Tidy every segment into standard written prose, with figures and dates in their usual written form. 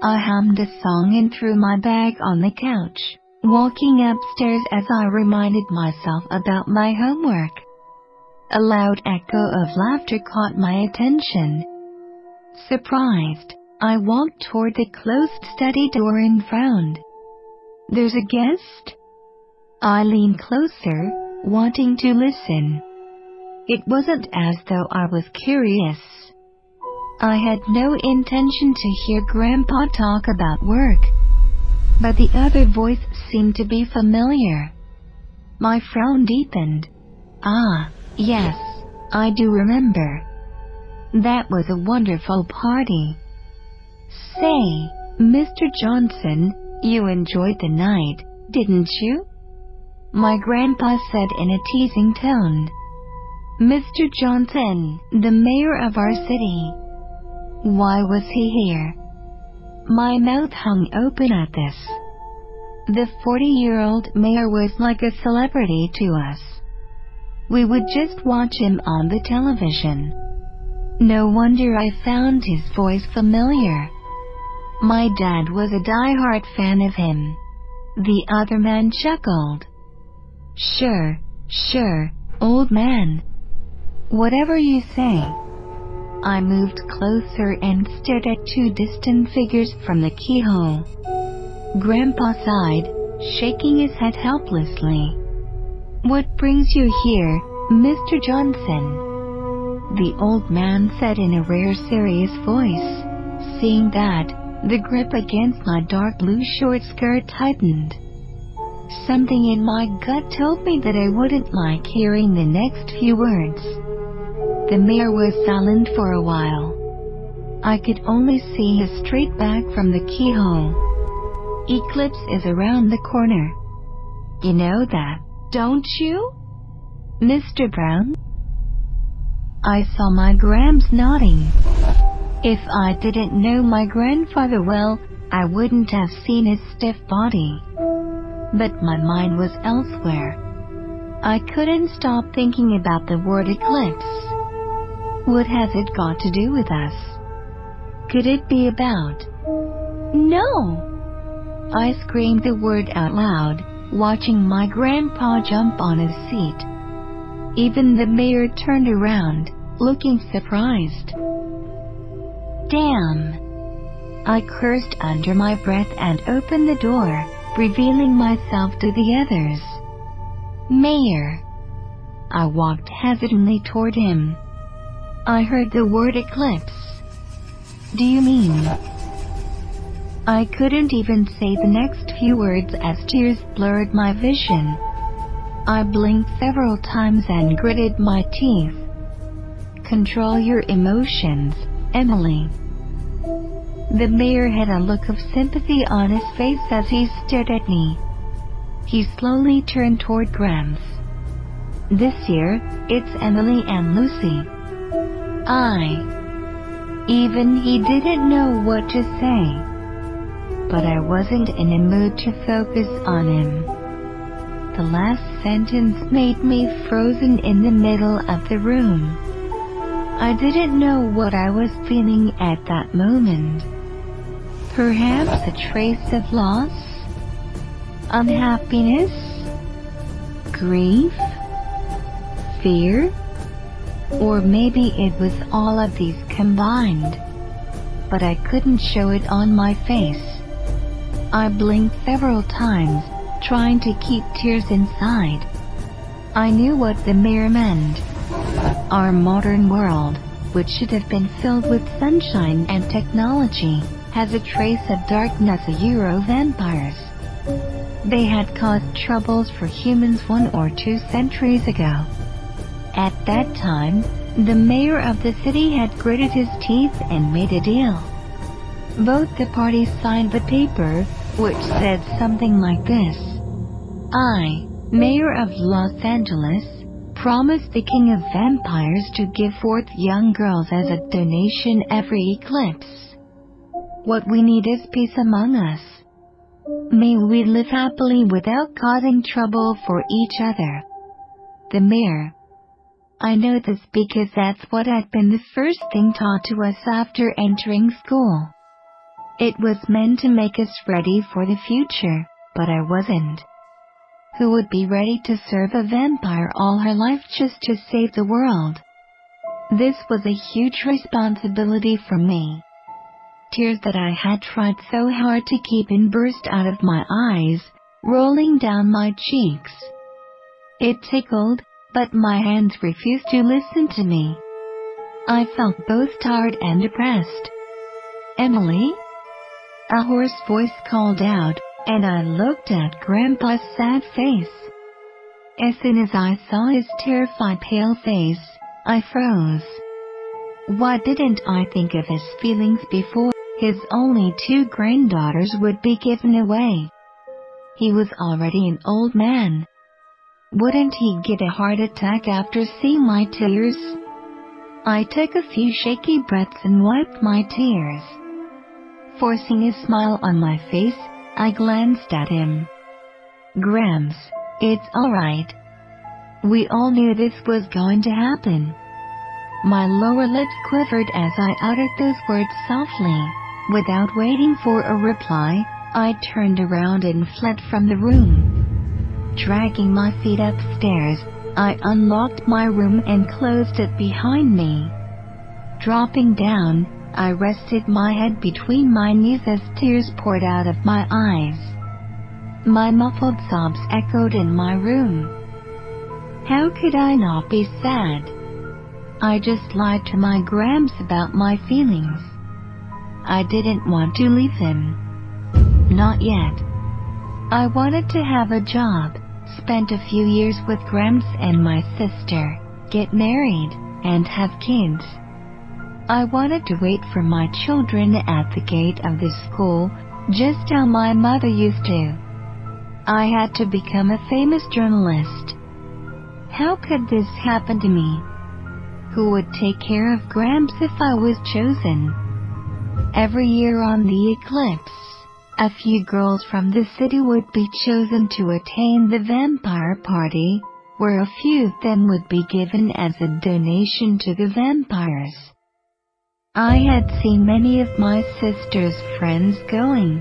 I hummed a song and threw my bag on the couch, walking upstairs as I reminded myself about my homework. A loud echo of laughter caught my attention. Surprised, I walked toward the closed study door and frowned. "There's a guest?" I leaned closer, wanting to listen. It wasn't as though I was curious. I had no intention to hear Grandpa talk about work. But the other voice seemed to be familiar. My frown deepened. "Ah, yes, I do remember. That was a wonderful party. Say, Mr. Johnson, you enjoyed the night, didn't you?" my grandpa said in a teasing tone. Mr. Johnson, the mayor of our city. Why was he here? My mouth hung open at this. The 40-year-old mayor was like a celebrity to us. We would just watch him on the television. No wonder I found his voice familiar. My dad was a die-hard fan of him. The other man chuckled. Sure, old man. Whatever you say. I moved closer and stared at two distant figures from the keyhole. Grandpa sighed, shaking his head helplessly. What brings you here, Mr. Johnson? The old man said in a rare serious voice. Seeing that, the grip against my dark blue short skirt tightened. Something in my gut told me that I wouldn't like hearing the next few words. The mayor was silent for a while. I could only see his straight back from the keyhole. Eclipse is around the corner. You know that, don't you, Mr. Brown? I saw my Grams nodding. If I didn't know my grandfather well, I wouldn't have seen his stiff body. But my mind was elsewhere. I couldn't stop thinking about the word eclipse. What has it got to do with us? Could it be about... No! I screamed the word out loud, watching my grandpa jump on his seat. Even the mayor turned around, looking surprised. Damn! I cursed under my breath and opened the door, revealing myself to the others. Mayor! I walked hesitantly toward him. I heard the word eclipse. Do you mean? I couldn't even say the next few words as tears blurred my vision. I blinked several times and gritted my teeth. Control your emotions, Emily. The mayor had a look of sympathy on his face as he stared at me. He slowly turned toward Grams. This year, it's Emily and Lucy. Even he didn't know what to say. But I wasn't in a mood to focus on him. The last sentence made me frozen in the middle of the room. I didn't know what I was feeling at that moment. Perhaps a trace of loss? Unhappiness? Grief? Fear? Or maybe it was all of these combined. But I couldn't show it on my face. I blinked several times, trying to keep tears inside. I knew what the mayor meant. Our modern world, which should have been filled with sunshine and technology, has a trace of darkness. Vampires. They had caused troubles for humans 1 or 2 centuries ago. At that time, the mayor of the city had gritted his teeth and made a deal. Both the parties signed the paper, which said something like this. I, Mayor of Los Angeles, promise the King of Vampires to give forth young girls as a donation every eclipse. What we need is peace among us. May we live happily without causing trouble for each other. The mayor. I know this because that's what had been the first thing taught to us after entering school. It was meant to make us ready for the future, but I wasn't. Who would be ready to serve a vampire all her life just to save the world? This was a huge responsibility for me. Tears that I had tried so hard to keep in burst out of my eyes, rolling down my cheeks. It tickled, but my hands refused to listen to me. I felt both tired and depressed. "Emily?" A hoarse voice called out, and I looked at Grandpa's sad face. As soon as I saw his terrified pale face, I froze. Why didn't I think of his feelings before? His only 2 granddaughters would be given away. He was already an old man. Wouldn't he get a heart attack after seeing my tears? I took a few shaky breaths and wiped my tears. Forcing a smile on my face, I glanced at him. "Gramps, it's alright. We all knew this was going to happen." My lower lip quivered as I uttered those words softly. Without waiting for a reply, I turned around and fled from the room. Dragging my feet upstairs, I unlocked my room and closed it behind me. Dropping down, I rested my head between my knees as tears poured out of my eyes. My muffled sobs echoed in my room. How could I not be sad? I just lied to my Gramps about my feelings. I didn't want to leave him. Not yet. I wanted to have a job, spend a few years with Gramps and my sister, get married, and have kids. I wanted to wait for my children at the gate of the school, just how my mother used to. I had to become a famous journalist. How could this happen to me? Who would take care of Gramps if I was chosen? Every year on the eclipse, a few girls from the city would be chosen to attend the vampire party, where a few of them would be given as a donation to the vampires. I had seen many of my sister's friends going.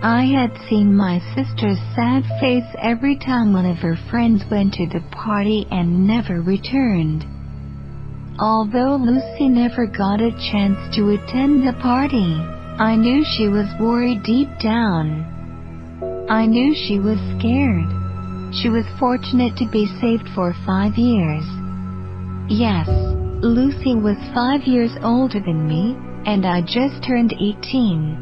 I had seen my sister's sad face every time one of her friends went to the party and never returned. Although Lucy never got a chance to attend the party, I knew she was worried deep down. I knew she was scared. She was fortunate to be saved for 5 years. Yes, Lucy was 5 years older than me, and I just turned 18.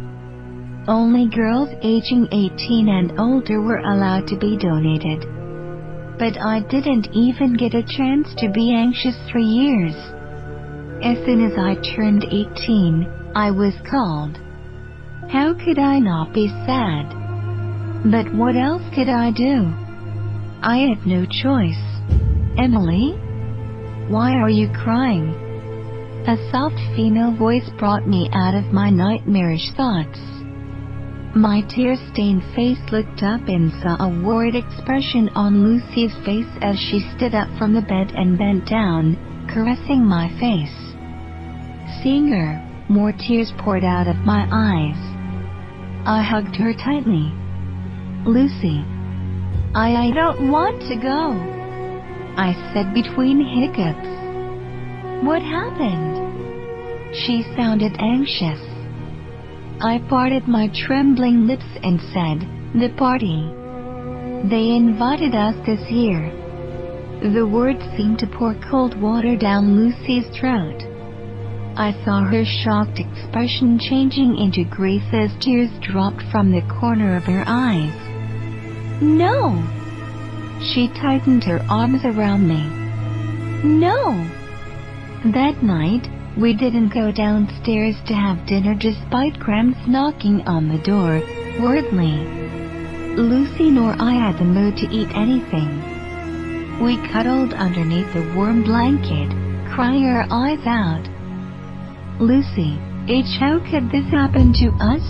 Only girls aging 18 and older were allowed to be donated. But I didn't even get a chance to be anxious for years. As soon as I turned 18, I was called. How could I not be sad? But what else could I do? I had no choice. "Emily? Why are you crying?" A soft female voice brought me out of my nightmarish thoughts. My tear-stained face looked up and saw a worried expression on Lucy's face as she stood up from the bed and bent down, caressing my face. Seeing her, more tears poured out of my eyes. I hugged her tightly. "Lucy, I don't want to go," I said between hiccups. "What happened?" She sounded anxious. I parted my trembling lips and said, "The party. They invited us this year." The words seemed to pour cold water down Lucy's throat. I saw her shocked expression changing into grief as tears dropped from the corner of her eyes. "No!" She tightened her arms around me. "No!" That night, we didn't go downstairs to have dinner despite Gramps knocking on the door, wordly. Lucy nor I had the mood to eat anything. We cuddled underneath the warm blanket, crying our eyes out. "Lucy, how could this happen to us?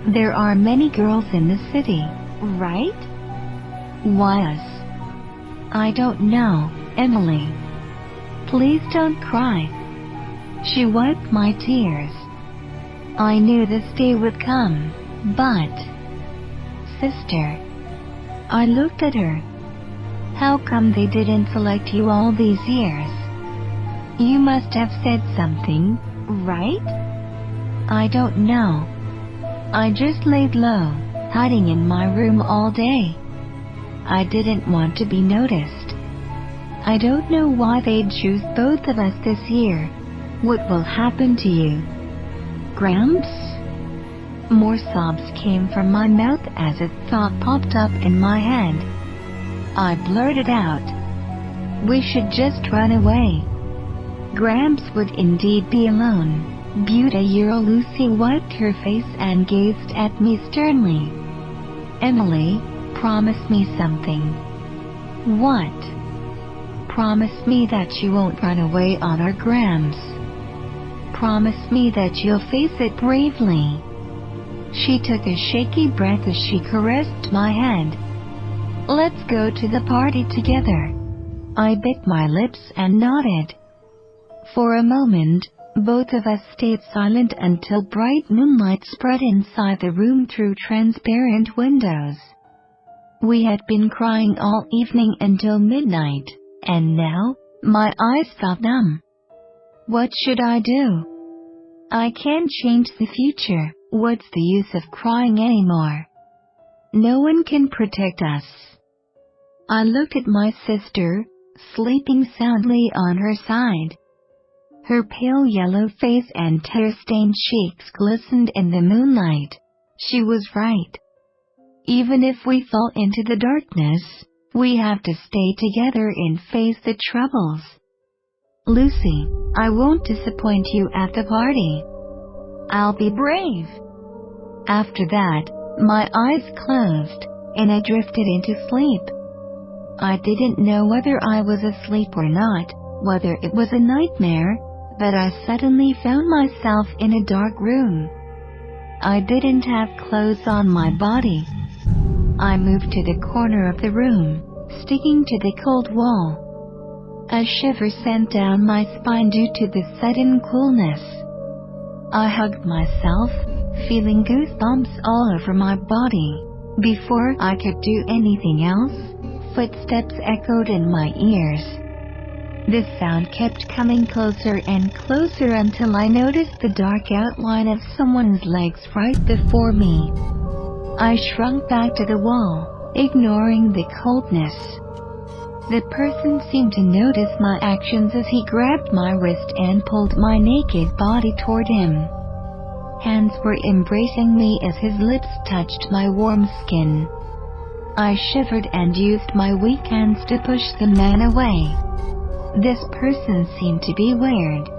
There are many girls in the city, right? Why us?" "I don't know, Emily. Please don't cry." She wiped my tears. I knew this day would come, but... Sister. I looked at her. How come they didn't select you all these years? You must have said something, right? I don't know. I just laid low, hiding in my room all day. I didn't want to be noticed. I don't know why they'd choose both of us this year. What will happen to you, Gramps? More sobs came from my mouth as a thought popped up in my head. I blurted out, "We should just run away." Gramps would indeed be alone. Beauty-year-old Lucy wiped her face and gazed at me sternly. "Emily, promise me something." "What?" "Promise me that you won't run away on our Gramps. Promise me that you'll face it bravely." She took a shaky breath as she caressed my head. "Let's go to the party together." I bit my lips and nodded. For a moment, both of us stayed silent until bright moonlight spread inside the room through transparent windows. We had been crying all evening until midnight, and now, my eyes felt numb. What should I do? I can't change the future. What's the use of crying anymore? No one can protect us. I looked at my sister, sleeping soundly on her side. Her pale yellow face and tear-stained cheeks glistened in the moonlight. She was right. Even if we fall into the darkness, we have to stay together and face the troubles. "Lucy, I won't disappoint you at the party. I'll be brave." After that, my eyes closed, and I drifted into sleep. I didn't know whether I was asleep or not, whether it was a nightmare, but I suddenly found myself in a dark room. I didn't have clothes on my body. I moved to the corner of the room, sticking to the cold wall. A shiver sent down my spine due to the sudden coolness. I hugged myself, feeling goosebumps all over my body. Before I could do anything else, footsteps echoed in my ears. The sound kept coming closer and closer until I noticed the dark outline of someone's legs right before me. I shrunk back to the wall, ignoring the coldness. The person seemed to notice my actions as he grabbed my wrist and pulled my naked body toward him. Hands were embracing me as his lips touched my warm skin. I shivered and used my weak hands to push the man away. This person seemed to be weird.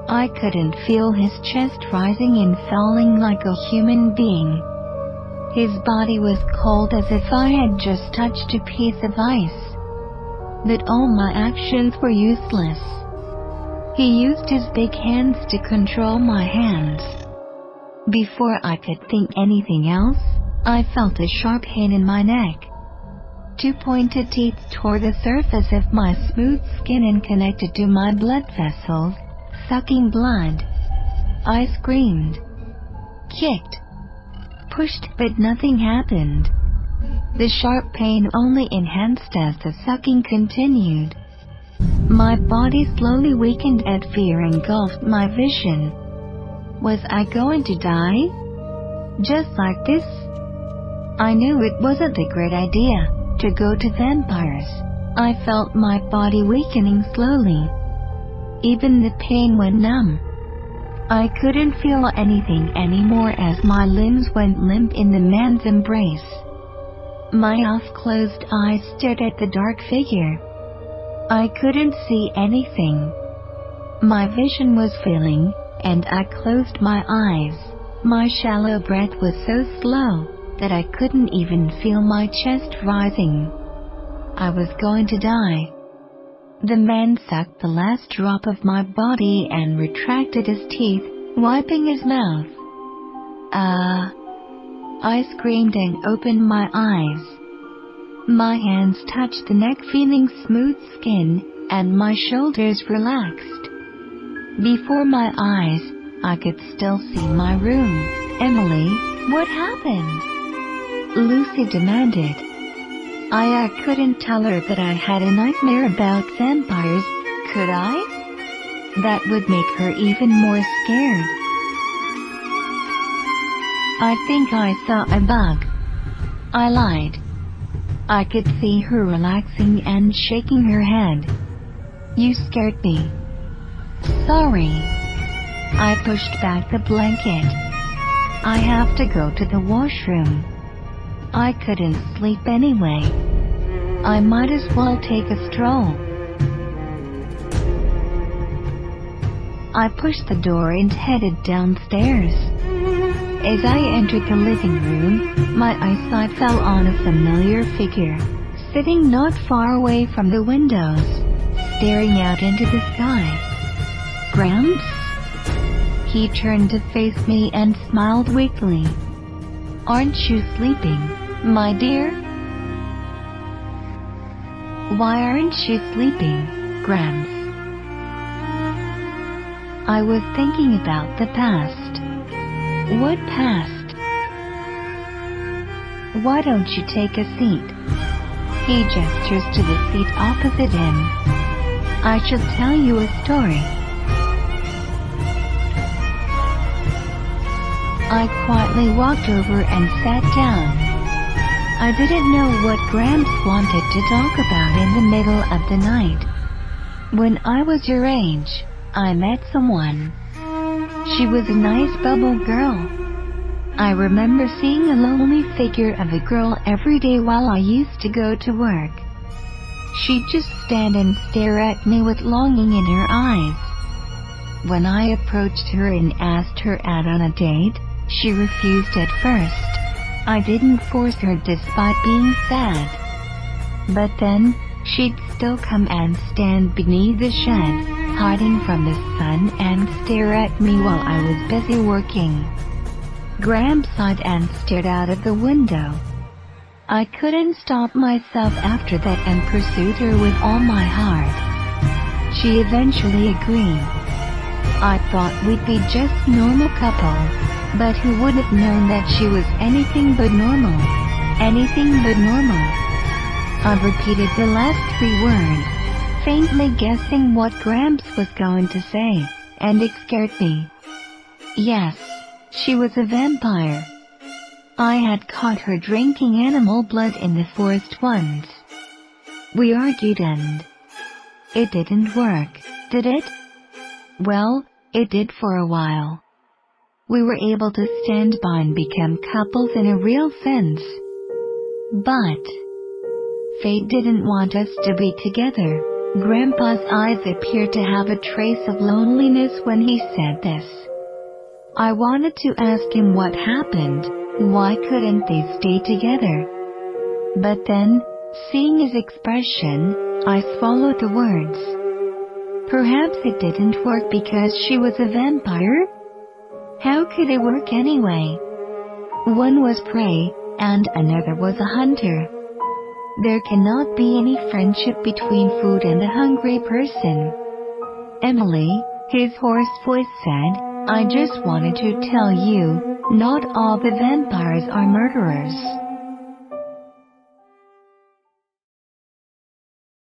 I couldn't feel his chest rising and falling like a human being. His body was cold as if I had just touched a piece of ice. But all my actions were useless. He used his big hands to control my hands. Before I could think anything else, I felt a sharp pain in my neck. Two pointed teeth tore the surface of my smooth skin and connected to my blood vessels, sucking blood. I screamed, kicked, pushed, but nothing happened. The sharp pain only enhanced as the sucking continued. My body slowly weakened and fear engulfed my vision. Was I going to die? Just like this? I knew it wasn't a great idea to go to vampires. I felt my body weakening slowly. Even the pain went numb. I couldn't feel anything anymore as my limbs went limp in the man's embrace. My half-closed eyes stared at the dark figure. I couldn't see anything. My vision was failing, and I closed my eyes. My shallow breath was so slow that I couldn't even feel my chest rising. I was going to die. The man sucked the last drop of my body and retracted his teeth, wiping his mouth. I screamed and opened my eyes. My hands touched the neck, feeling smooth skin, and my shoulders relaxed. Before my eyes, I could still see my room. "Emily, what happened?" Lucy demanded. I couldn't tell her that I had a nightmare about vampires, could I? That would make her even more scared. "I think I saw a bug," I lied. I could see her relaxing and shaking her head. "You scared me." "Sorry." I pushed back the blanket. "I have to go to the washroom." I couldn't sleep anyway. I might as well take a stroll. I pushed the door and headed downstairs. As I entered the living room, my eyesight fell on a familiar figure, sitting not far away from the windows, staring out into the sky. "Gramps?" He turned to face me and smiled weakly. "Aren't you sleeping, my dear?" "Why aren't you sleeping, Gramps?" I was thinking about the past. "What past?" "Why don't you take a seat?" He gestures to the seat opposite him. "I should tell you a story." I quietly walked over and sat down. I didn't know what Gramps wanted to talk about in the middle of the night. When I was your age, I met someone. She was a nice bubble girl. I remember seeing a lonely figure of a girl every day while I used to go to work. She'd just stand and stare at me with longing in her eyes. When I approached her and asked her out on a date, she refused at first. I didn't force her despite being sad. But then, she'd still come and stand beneath the shed, hiding from the sun and stare at me while I was busy working. Gramps sighed and stared out of the window. I couldn't stop myself after that and pursued her with all my heart. She eventually agreed. I thought we'd be just normal couple, but who would have known that she was anything but normal? Anything but normal. I repeated the last 3 words, faintly guessing what Gramps was going to say, and it scared me. Yes, she was a vampire. I had caught her drinking animal blood in the forest once. We argued and it didn't work, did it? Well, it did for a while. We were able to stand by and become couples in a real sense. But fate didn't want us to be together. Grandpa's eyes appeared to have a trace of loneliness when he said this. I wanted to ask him what happened, why couldn't they stay together? But then, seeing his expression, I swallowed the words. Perhaps it didn't work because she was a vampire? How could it work anyway? One was prey, and another was a hunter. There cannot be any friendship between food and a hungry person. "Emily," his hoarse voice said, "I just wanted to tell you, not all the vampires are murderers."